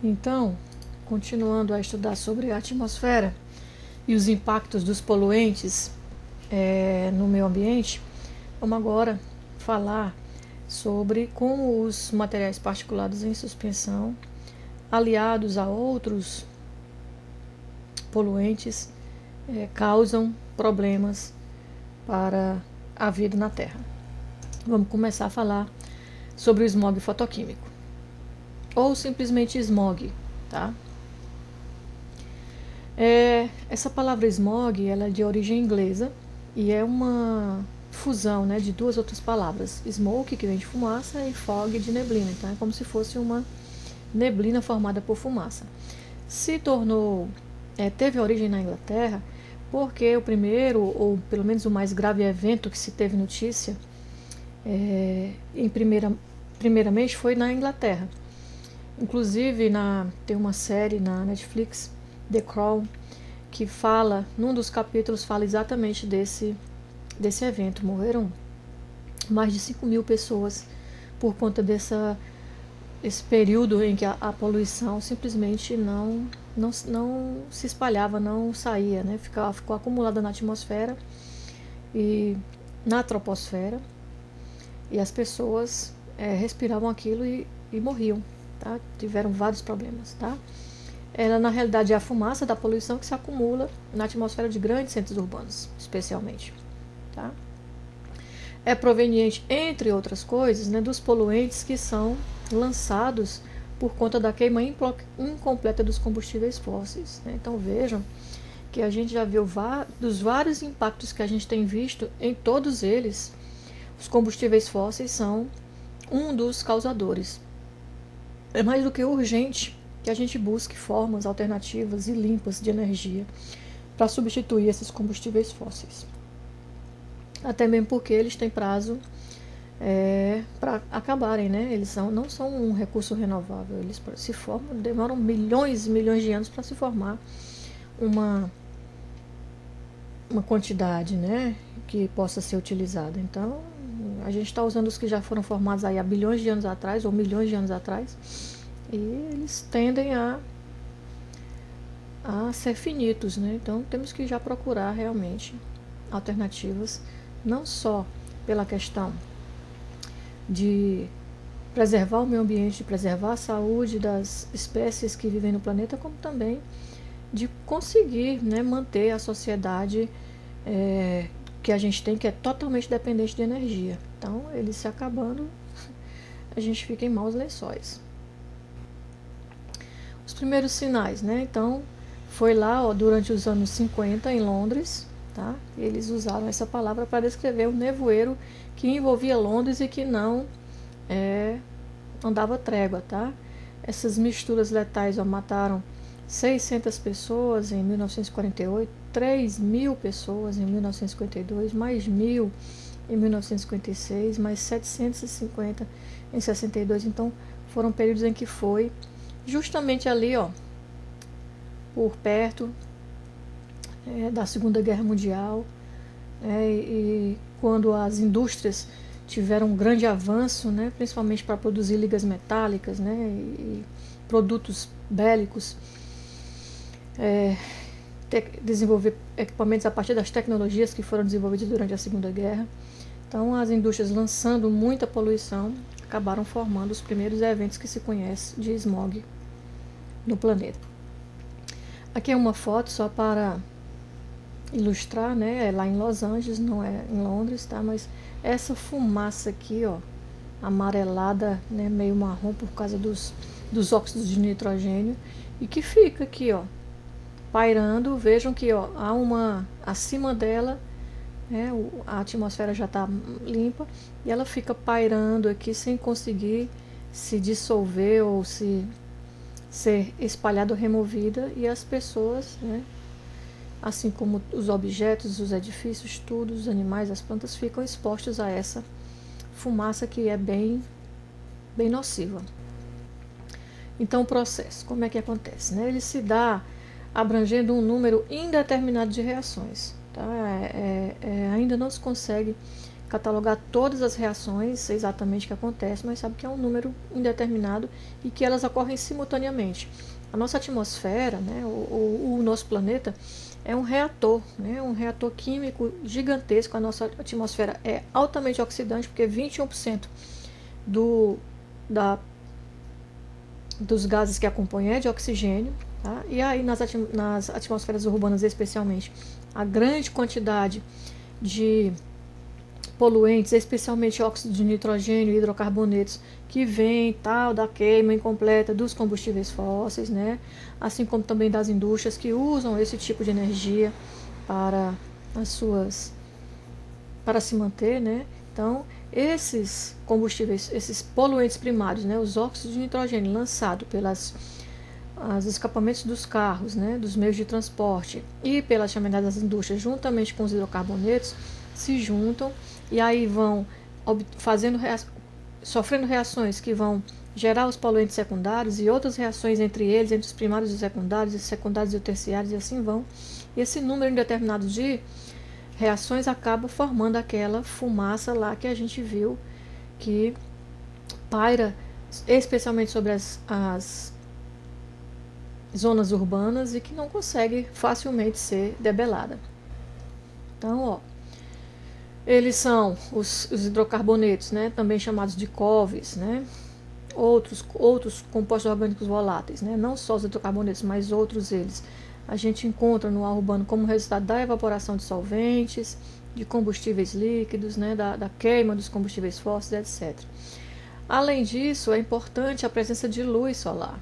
Então, continuando a estudar sobre a atmosfera e os impactos dos poluentes no meio ambiente, vamos agora falar sobre como os materiais particulados em suspensão, aliados a outros poluentes, causam problemas para a vida na Terra. Vamos começar a falar sobre o smog fotoquímico, ou simplesmente smog, tá? Essa palavra smog, ela é de origem inglesa e é uma fusão, né, de duas outras palavras, smoke, que vem de fumaça, e fog, de neblina. Então é como se fosse uma neblina formada por fumaça. Teve origem na Inglaterra porque o primeiro, ou pelo menos o mais grave evento que se teve notícia primeiramente foi na Inglaterra. Inclusive tem uma série na Netflix, The Crown, que fala, num dos capítulos, fala exatamente desse evento. Morreram mais de 5.000 pessoas por conta esse período em que a poluição simplesmente não se espalhava, não saía, né? Ficou acumulada na atmosfera e na troposfera, e as pessoas respiravam aquilo e morriam, tá? Tiveram vários problemas, tá? Ela, na realidade, é a fumaça da poluição que se acumula na atmosfera de grandes centros urbanos, especialmente, tá? É proveniente, entre outras coisas, né, dos poluentes que são lançados por conta da queima incompleta dos combustíveis fósseis, né? Então vejam que a gente já viu dos vários impactos que a gente tem visto, em todos eles, os combustíveis fósseis são um dos causadores. É mais do que urgente que a gente busque formas alternativas e limpas de energia para substituir esses combustíveis fósseis. Até mesmo porque eles têm prazo para acabarem, né? Eles não são um recurso renovável, eles se formam, demoram milhões e milhões de anos para se formar uma quantidade, né, que possa ser utilizada. Então, a gente está usando os que já foram formados aí há bilhões de anos atrás, ou milhões de anos atrás, e eles tendem a ser finitos, né? Então, temos que já procurar realmente alternativas, não só pela questão de preservar o meio ambiente, de preservar a saúde das espécies que vivem no planeta, como também de conseguir, né, manter a sociedade que a gente tem, que é totalmente dependente de energia. Então, ele se acabando, a gente fica em maus lençóis. Os primeiros sinais, né? Então, foi lá, durante os anos 50, em Londres, tá? Eles usaram essa palavra para descrever o nevoeiro que envolvia Londres e que não dava trégua, tá? Essas misturas letais mataram 600 pessoas em 1948, 3.000 pessoas em 1952, mais 1.000 em 1956, mais 750 em 62. Então, foram períodos em que foi justamente ali, por perto da Segunda Guerra Mundial, e quando as indústrias tiveram um grande avanço, né, principalmente para produzir ligas metálicas, né, e produtos bélicos, desenvolver equipamentos a partir das tecnologias que foram desenvolvidas durante a Segunda Guerra. Então, as indústrias, lançando muita poluição, acabaram formando os primeiros eventos que se conhece de smog no planeta. Aqui é uma foto só para ilustrar, né? É lá em Los Angeles, não é em Londres, tá? Mas essa fumaça aqui, amarelada, né, meio marrom por causa dos óxidos de nitrogênio, e que fica aqui, pairando. Vejam que há acima dela, né, a atmosfera já está limpa, e ela fica pairando aqui sem conseguir se dissolver ou ser espalhada ou removida, e as pessoas, né, assim como os objetos, os edifícios, tudo, os animais, as plantas, ficam expostos a essa fumaça que é bem nociva. Então, o processo, como é que acontece, né? Ele se dá abrangendo um número indeterminado de reações, tá? Ainda não se consegue catalogar todas as reações exatamente que acontecem, mas sabe que é um número indeterminado e que elas ocorrem simultaneamente. A nossa atmosfera, né, o nosso planeta, é um reator, né, um reator químico gigantesco. A nossa atmosfera é altamente oxidante, porque 21% do, da, dos gases que a compõem é de oxigênio. Tá? E aí nas atmosferas urbanas especialmente, a grande quantidade de poluentes, especialmente óxido de nitrogênio e hidrocarbonetos, que vem da queima incompleta dos combustíveis fósseis, né? Assim como também das indústrias que usam esse tipo de energia para para se manter, né? Então, esses combustíveis, esses poluentes primários, né, os óxidos de nitrogênio lançados pelas os escapamentos dos carros, né, dos meios de transporte e pelas chamadas das indústrias, juntamente com os hidrocarbonetos, se juntam e aí vão sofrendo reações que vão gerar os poluentes secundários e outras reações entre eles, entre os primários e os secundários e os terciários, e assim vão. E esse número indeterminado de reações acaba formando aquela fumaça lá que a gente viu que paira especialmente sobre as zonas urbanas e que não consegue facilmente ser debelada. Então, ó, eles são os hidrocarbonetos, né, também chamados de COVs, né, outros compostos orgânicos voláteis, né, não só os hidrocarbonetos, mas outros eles. A gente encontra no ar urbano como resultado da evaporação de solventes, de combustíveis líquidos, né, da queima dos combustíveis fósseis, etc. Além disso, é importante a presença de luz solar.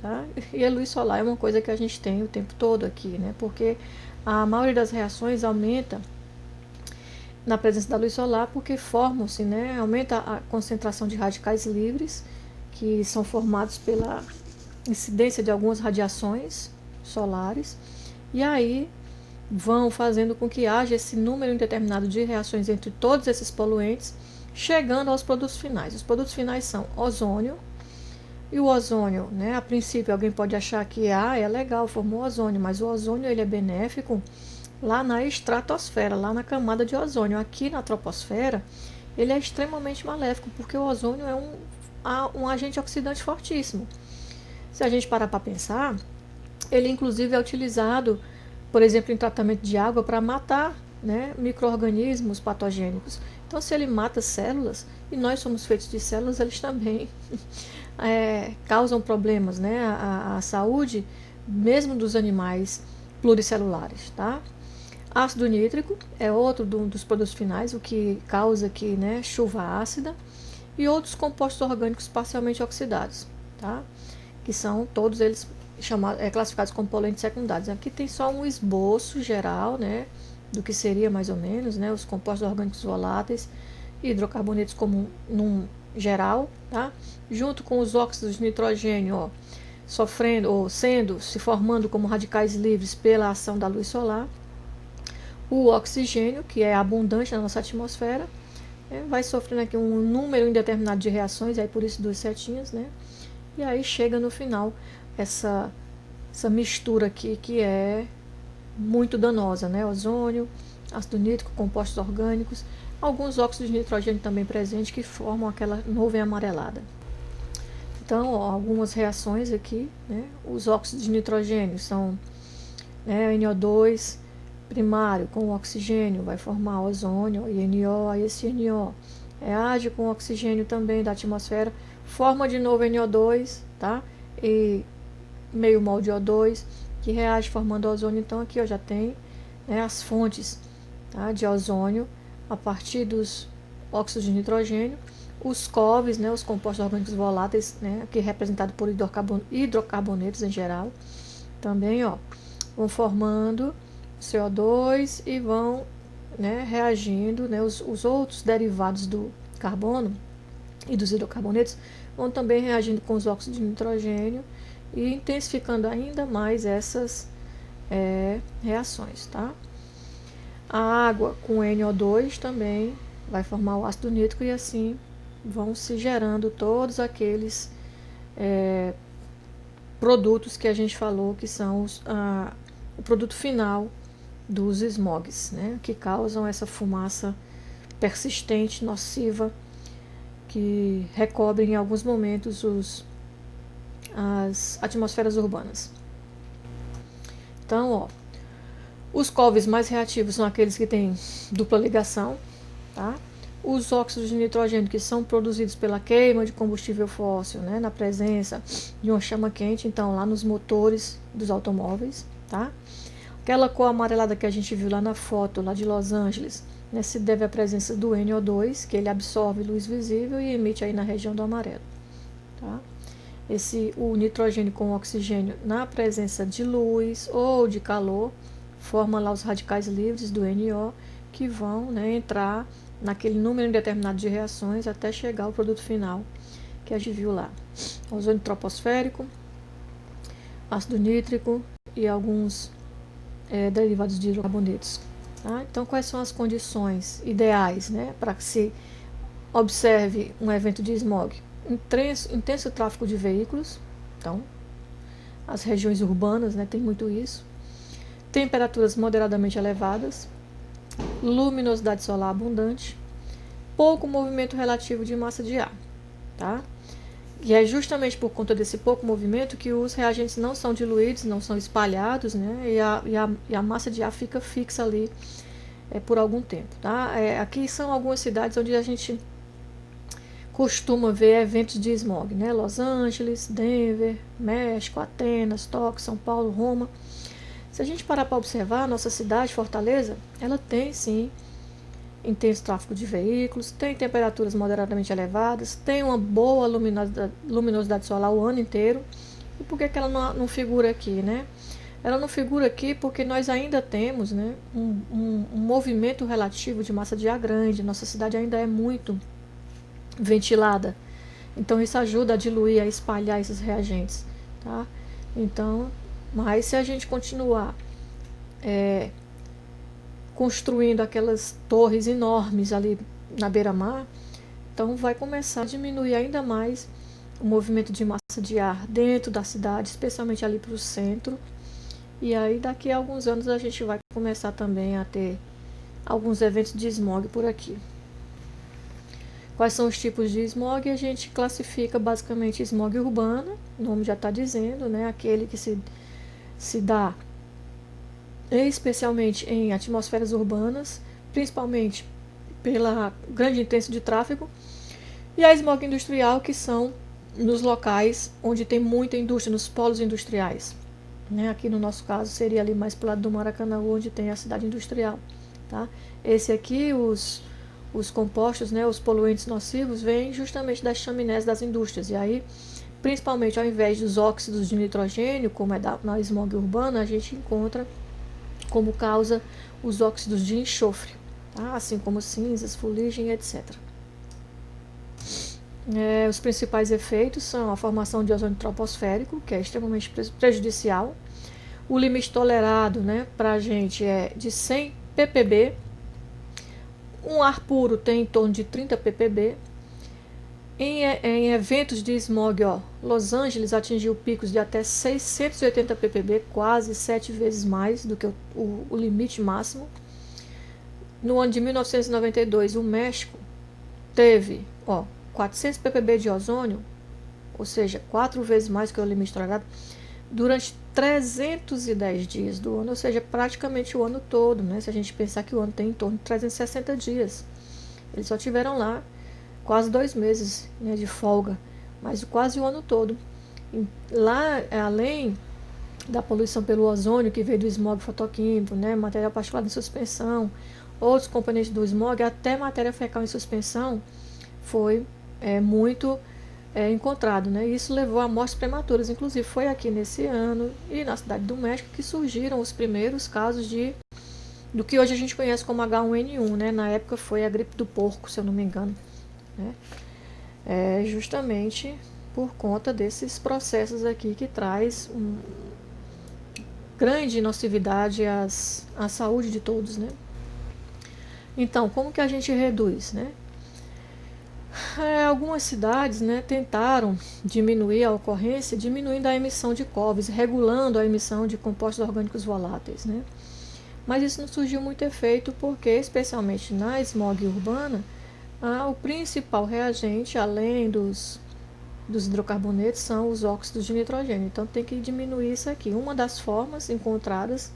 Tá? E a luz solar é uma coisa que a gente tem o tempo todo aqui, né? Porque a maioria das reações aumenta na presença da luz solar porque formam-se, né? Aumenta a concentração de radicais livres que são formados pela incidência de algumas radiações solares e aí vão fazendo com que haja esse número indeterminado de reações entre todos esses poluentes, chegando aos produtos finais. Os produtos finais são ozônio. E o ozônio, né? A princípio alguém pode achar que é legal, formou ozônio, mas o ozônio ele é benéfico lá na estratosfera, lá na camada de ozônio. Aqui na troposfera, ele é extremamente maléfico, porque o ozônio é um agente oxidante fortíssimo. Se a gente parar para pensar, ele inclusive é utilizado, por exemplo, em tratamento de água para matar, né, micro-organismos patogênicos. Então, se ele mata células, e nós somos feitos de células, eles também causam problemas, né, à saúde, mesmo dos animais pluricelulares. Tá? Ácido nítrico é outro dos produtos finais, o que causa aqui, né, chuva ácida, e outros compostos orgânicos parcialmente oxidados, tá? Que são todos eles classificados como poluentes secundários. Aqui tem só um esboço geral, né, do que seria mais ou menos, né, os compostos orgânicos voláteis, hidrocarbonetos como num geral, tá? Junto com os óxidos de nitrogênio, ó, sofrendo ou se formando como radicais livres pela ação da luz solar. O oxigênio, que é abundante na nossa atmosfera, vai sofrendo aqui um número indeterminado de reações, aí por isso duas setinhas, né? E aí chega no final essa mistura aqui que é muito danosa, né? Ozônio, ácido nítrico, compostos orgânicos, alguns óxidos de nitrogênio também presentes que formam aquela nuvem amarelada. Então, ó, algumas reações aqui, né? Os óxidos de nitrogênio são, né, NO2 primário com oxigênio, vai formar ozônio e NO, aí esse NO reage com oxigênio também da atmosfera, forma de novo NO2, tá? E meio mol de O2, que reage formando ozônio. Então aqui já tem, né, as fontes, tá, de ozônio a partir dos óxidos de nitrogênio, os COVs, né, os compostos orgânicos voláteis, né, aqui representado por hidrocarbonetos em geral, também vão formando CO2 e vão, né, reagindo, né, os outros derivados do carbono e dos hidrocarbonetos vão também reagindo com os óxidos de nitrogênio e intensificando ainda mais essas reações, tá? A água com NO2 também vai formar o ácido nítrico e assim vão se gerando todos aqueles produtos que a gente falou que são o produto final dos smogs, né? Que causam essa fumaça persistente, nociva, que recobre em alguns momentos as atmosferas urbanas. Então, os couves mais reativos são aqueles que têm dupla ligação, tá? Os óxidos de nitrogênio que são produzidos pela queima de combustível fóssil, né, na presença de uma chama quente, então lá nos motores dos automóveis, tá? Aquela cor amarelada que a gente viu lá na foto, lá de Los Angeles, né, se deve à presença do NO2, que ele absorve luz visível e emite aí na região do amarelo, tá? O nitrogênio com oxigênio na presença de luz ou de calor forma lá os radicais livres do NO que vão, né, entrar naquele número indeterminado de reações até chegar ao produto final que a gente viu lá. Ozônio troposférico, ácido nítrico e alguns derivados de hidrocarbonetos. Tá? Então, quais são as condições ideais, né, para que se observe um evento de smog? Intenso tráfego de veículos, então, as regiões urbanas, né, tem muito isso. Temperaturas moderadamente elevadas, luminosidade solar abundante, pouco movimento relativo de massa de ar, tá? E é justamente por conta desse pouco movimento que os reagentes não são diluídos, não são espalhados, né? E a massa de ar fica fixa ali por algum tempo, tá? Aqui são algumas cidades onde a gente costuma ver eventos de smog, né? Los Angeles, Denver, México, Atenas, Tóquio, São Paulo, Roma. Se a gente parar para observar, a nossa cidade, Fortaleza, ela tem sim intenso tráfego de veículos, tem temperaturas moderadamente elevadas, tem uma boa luminosidade solar o ano inteiro. E por que ela não figura aqui, né? Ela não figura aqui porque nós ainda temos, né, um movimento relativo de massa de ar grande. Nossa cidade ainda é muito ventilada. Então isso ajuda a diluir, a espalhar esses reagentes, tá? Então, mas se a gente continuar construindo aquelas torres enormes ali na beira-mar, então vai começar a diminuir ainda mais o movimento de massa de ar dentro da cidade, especialmente ali para o centro. E aí daqui a alguns anos a gente vai começar também a ter alguns eventos de smog por aqui. Quais são os tipos de smog? A gente classifica basicamente smog urbano, o nome já está dizendo, né? Aquele que se dá especialmente em atmosferas urbanas, principalmente pela grande intensidade de tráfego, e a smog industrial, que são nos locais onde tem muita indústria, nos polos industriais, né? Aqui no nosso caso seria ali mais para o lado do Maracanã, onde tem a cidade industrial, tá? Esse aqui, os compostos, né, os poluentes nocivos, vêm justamente das chaminés das indústrias, e aí principalmente ao invés dos óxidos de nitrogênio, como é na smog urbana, a gente encontra como causa os óxidos de enxofre, tá? Assim como cinzas, fuligem, etc. Os principais efeitos são a formação de ozônio troposférico, que é extremamente prejudicial. O limite tolerado, né, para a gente é de 100 ppb. Um ar puro tem em torno de 30 ppb. Em eventos de smog, Los Angeles atingiu picos de até 680 ppb, quase 7 vezes mais do que o limite máximo. No ano de 1992, o México teve 400 ppb de ozônio, ou seja, 4 vezes mais que o limite tolerado, durante 310 dias do ano, ou seja, praticamente o ano todo, né? Se a gente pensar que o ano tem em torno de 360 dias. Eles só tiveram lá quase 2 meses, né, de folga, mas quase o ano todo. E lá, além da poluição pelo ozônio, que veio do smog fotoquímico, né, material particulado em suspensão, outros componentes do smog, até matéria fecal em suspensão, foi muito encontrado, né? Isso levou a mortes prematuras. Inclusive, foi aqui nesse ano e na cidade do México que surgiram os primeiros casos do que hoje a gente conhece como H1N1, né? Na época foi a gripe do porco, se eu não me engano, né? Justamente por conta desses processos aqui que traz grande nocividade à saúde de todos, né? Então, como que a gente reduz, né? Algumas cidades, né, tentaram diminuir a ocorrência, diminuindo a emissão de couves, regulando a emissão de compostos orgânicos voláteis, né? Mas isso não surgiu muito efeito porque, especialmente na smog urbana, o principal reagente, além dos hidrocarbonetos, são os óxidos de nitrogênio. Então tem que diminuir isso aqui. Uma das formas encontradas,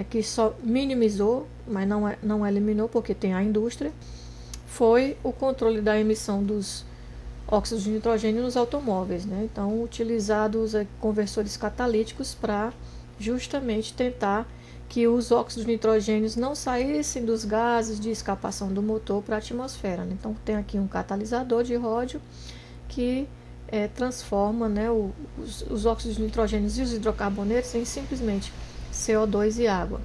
que só minimizou, mas não eliminou, porque tem a indústria, foi o controle da emissão dos óxidos de nitrogênio nos automóveis, né? Então, utilizados conversores catalíticos para justamente tentar que os óxidos de nitrogênio não saíssem dos gases de escapação do motor para a atmosfera, né? Então, tem aqui um catalisador de ródio que transforma, né, os óxidos de nitrogênio e os hidrocarbonetos em simplesmente CO2 e água.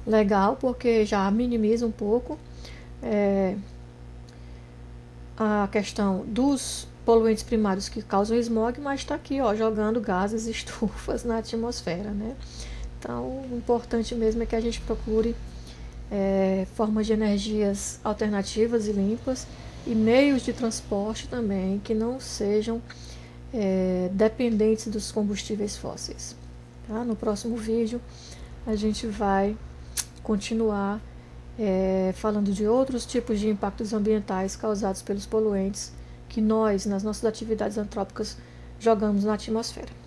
Legal, porque já minimiza um pouco a questão dos poluentes primários que causam smog, mas está aqui, ó, jogando gases estufas na atmosfera, né? Então, o importante mesmo é que a gente procure formas de energias alternativas e limpas e meios de transporte também que não sejam dependentes dos combustíveis fósseis. Tá? No próximo vídeo a gente vai continuar falando de outros tipos de impactos ambientais causados pelos poluentes que nós, nas nossas atividades antrópicas, jogamos na atmosfera.